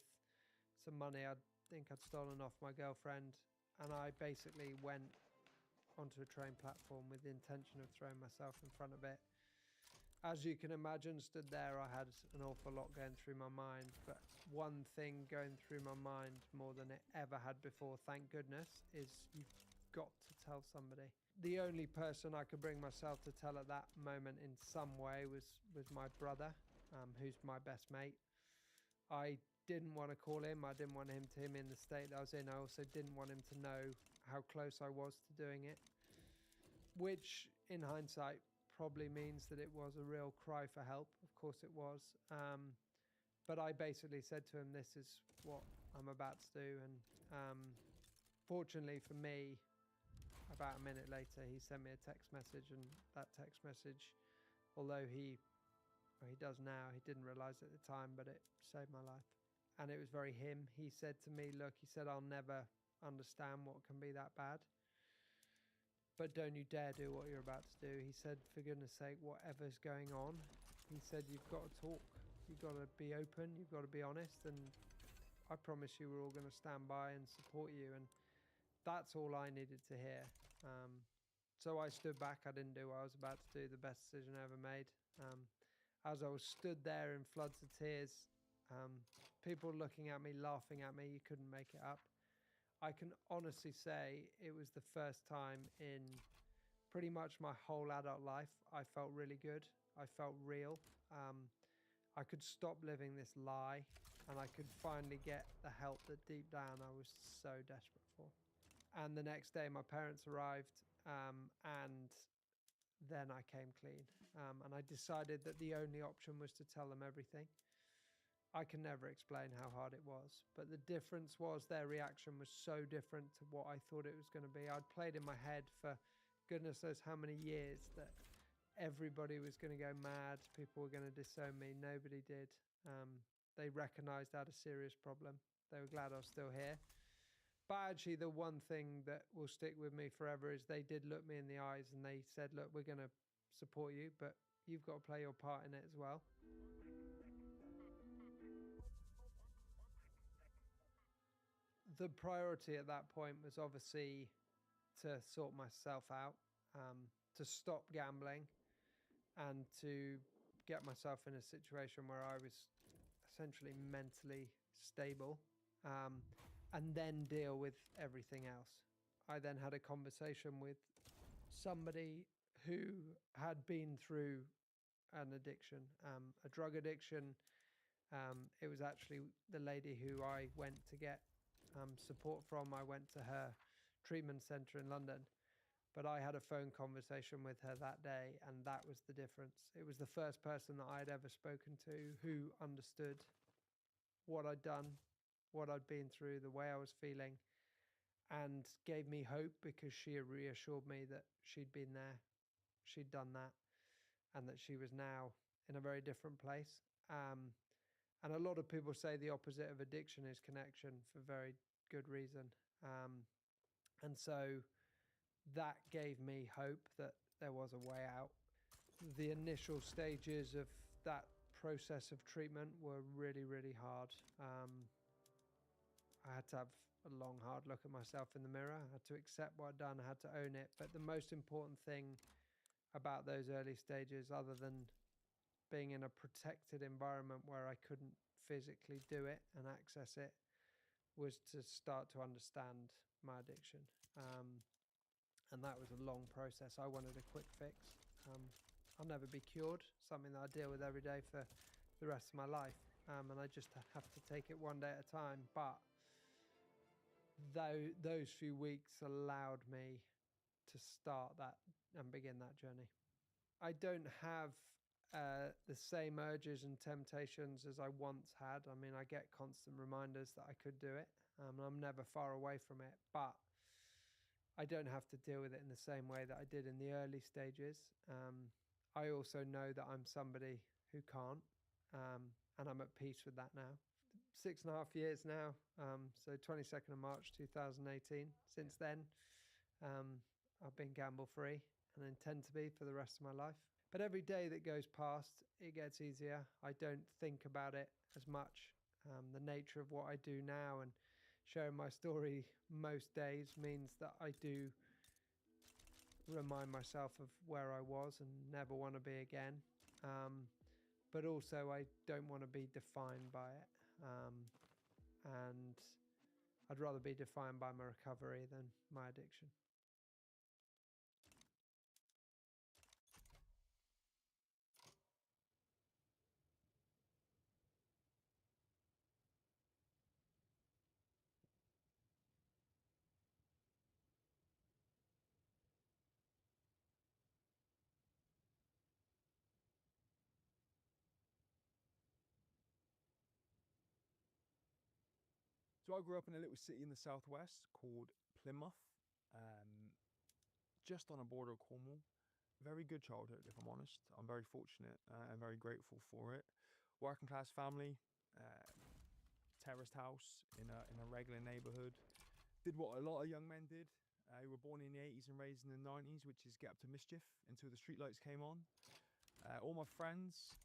some money I think I'd stolen off my girlfriend, and I basically went onto a train platform with the intention of throwing myself in front of it. As you can imagine, stood there, I had an awful lot going through my mind, but one thing going through my mind more than it ever had before, thank goodness, is you've got to tell somebody. The only person I could bring myself to tell at that moment in some way was my brother, who's my best mate. I didn't want to call him. I didn't want him in the state that I was in. I also didn't want him to know how close I was to doing it, which in hindsight probably means that it was a real cry for help. Of course it was. But I basically said to him, this is what I'm about to do. And fortunately for me, about a minute later, he sent me a text message, and that text message, although he does now, he didn't realize at the time, but it saved my life. And it was very him. He said to me, look, he said, I'll never understand what can be that bad, but don't you dare do what you're about to do. He said, for goodness sake, whatever's going on, he said, you've got to talk. You've got to be open. You've got to be honest. And I promise you, we're all going to stand by and support you. And that's all I needed to hear. So I stood back. I didn't do what I was about to do. The best decision I ever made. As I was stood there in floods of tears, people looking at me, laughing at me, you couldn't make it up. I can honestly say it was the first time in pretty much my whole adult life I felt really good. I felt real. I could stop living this lie, and I could finally get the help that deep down I was so desperate for. And the next day my parents arrived, and then I came clean. And I decided that the only option was to tell them everything. I can never explain how hard it was, but the difference was their reaction was so different to what I thought it was going to be. I'd played in my head for goodness knows how many years that everybody was going to go mad, people were going to disown me. Nobody did. They recognized I had a serious problem. They were glad I was still here. But actually, the one thing that will stick with me forever is they did look me in the eyes and they said, look, we're going to support you, but you've got to play your part in it as well. The priority at that point was obviously to sort myself out, to stop gambling, and to get myself in a situation where I was essentially mentally stable, and then deal with everything else. I then had a conversation with somebody who had been through an addiction, a drug addiction. It was actually the lady who I went to get support from. I went to her treatment centre in London, but I had a phone conversation with her that day, and that was the difference. It was the first person that I'd ever spoken to who understood what I'd done, what I'd been through, the way I was feeling, and gave me hope because she reassured me that she'd been there, she'd done that, and that she was now in a very different place. And a lot of people say the opposite of addiction is connection, for very good reason. And so that gave me hope that there was a way out. The initial stages of that process of treatment were really, really hard. I had to have a long, hard look at myself in the mirror. I had to accept what I'd done. I had to own it. But the most important thing about those early stages, other than being in a protected environment where I couldn't physically do it and access it, was to start to understand my addiction. And that was a long process. I wanted a quick fix. I'll never be cured, something that I deal with every day for the rest of my life. And I just have to take it one day at a time. But those few weeks allowed me to start that and begin that journey. I don't have the same urges and temptations as I once had. I mean, I get constant reminders that I could do it. I'm never far away from it, but I don't have to deal with it in the same way that I did in the early stages. I also know that I'm somebody who can't, and I'm at peace with that now. 6.5 years now, so 22nd of March 2018. Since then, I've been gamble free and intend to be for the rest of my life. But every day that goes past, it gets easier. I don't think about it as much. The nature of what I do now and sharing my story most days means that I do remind myself of where I was and never want to be again. But also, I don't want to be defined by it. And I'd rather be defined by my recovery than my addiction. So I grew up in a little city in the southwest called Plymouth, um, just on the border of Cornwall. Very good childhood, if I'm honest. I'm very fortunate and very grateful for it. Working class family, terraced house in a regular neighborhood. Did what a lot of young men did. Who were born in the 80s and raised in the 90s, which is get up to mischief until the streetlights came on. All my friends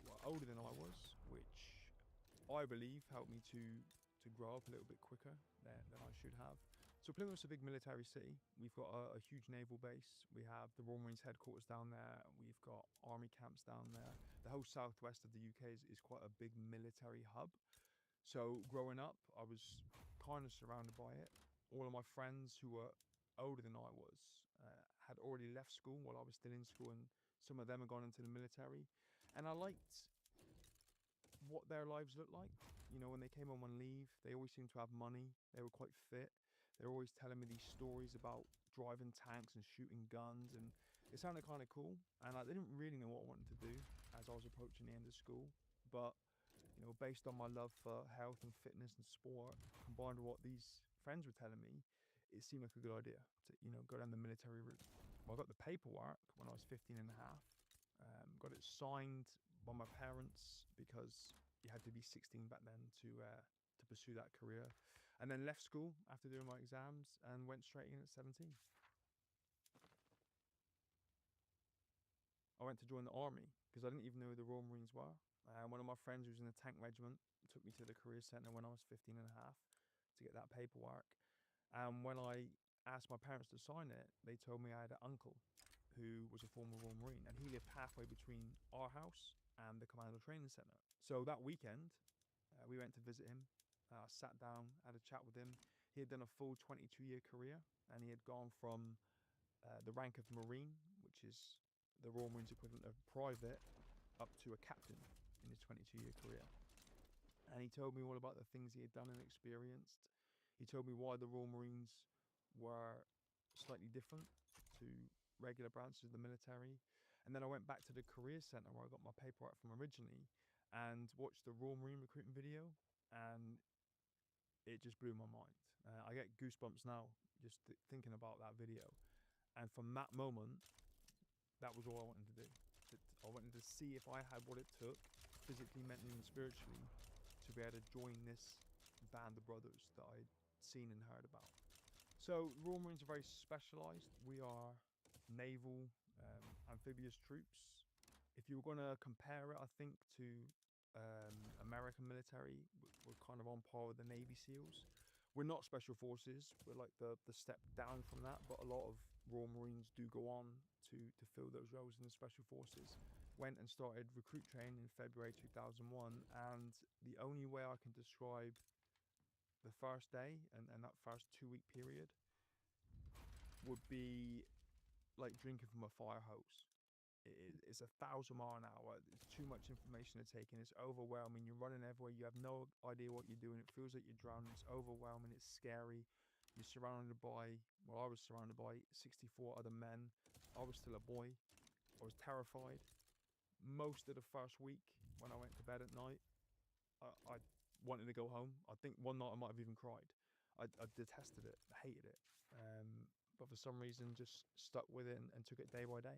were older than I was, which I believe helped me to grow up a little bit quicker than I should have. So Plymouth's a big military city. We've got a huge naval base. We have the Royal Marines headquarters down there. We've got army camps down there. The whole southwest of the UK is quite a big military hub. So growing up, I was kind of surrounded by it. All of my friends who were older than I was had already left school while I was still in school, and some of them had gone into the military. And I liked what their lives looked like. You know, when they came home on leave, they always seemed to have money. They were quite fit. They were always telling me these stories about driving tanks and shooting guns, and it sounded kind of cool. And I didn't really know what I wanted to do as I was approaching the end of school. But, you know, based on my love for health and fitness and sport, combined with what these friends were telling me, it seemed like a good idea to, you know, go down the military route. Well, I got the paperwork when I was 15 and a half. Got it signed by my parents because you had to be 16 back then to pursue that career, and then left school after doing my exams and went straight in at 17. I went to join the army because I didn't even know who the Royal Marines were. One of my friends who was in the tank regiment took me to the career centre when I was 15 and a half to get that paperwork. And when I asked my parents to sign it, they told me I had an uncle who was a former Royal Marine, and he lived halfway between our house and the Commando Training Centre. So that weekend, we went to visit him. Sat down, had a chat with him. He had done a full 22-year career, and he had gone from the rank of Marine, which is the Royal Marines equivalent of private, up to a captain in his 22-year career. And he told me all about the things he had done and experienced. He told me why the Royal Marines were slightly different to regular branches of the military. And then I went back to the career centre where I got my paperwork from originally and watched the Royal Marine recruitment video, and it just blew my mind. I get goosebumps now just thinking about that video. And from that moment, that was all I wanted to do. I wanted to see if I had what it took, physically, mentally and spiritually, to be able to join this band of brothers that I'd seen and heard about. So Royal Marines are very specialised. We are naval, amphibious troops. If you were going to compare it, I think, to American military, we're kind of on par with the Navy SEALs. We're not special forces. We're like the step down from that, but a lot of Royal Marines do go on to fill those roles in the special forces. Went and started recruit training in February 2001, and the only way I can describe the first day and that first 2-week period would be like drinking from a fire hose. It's 1,000 miles an hour. There's too much information to take in. It's overwhelming. You're running everywhere. You have no idea what you're doing. It feels like you're drowning. It's overwhelming. It's scary. You're surrounded by, well, I was surrounded by 64 other men. I was still a boy. I was terrified. Most of the first week, when I went to bed at night, I wanted to go home. I think one night I might have even cried. I detested it. I hated it. But for some reason, just stuck with it and took it day by day.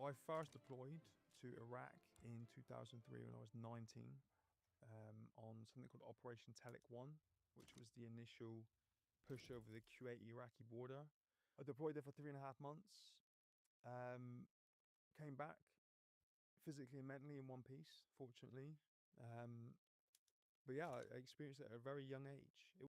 I first deployed to Iraq in 2003 when I was 19 on something called Operation Telic 1, which was the initial push over the Kuwait Iraqi border. I deployed there for 3.5 months, came back, physically and mentally in one piece, fortunately. But yeah, I experienced it at a very young age.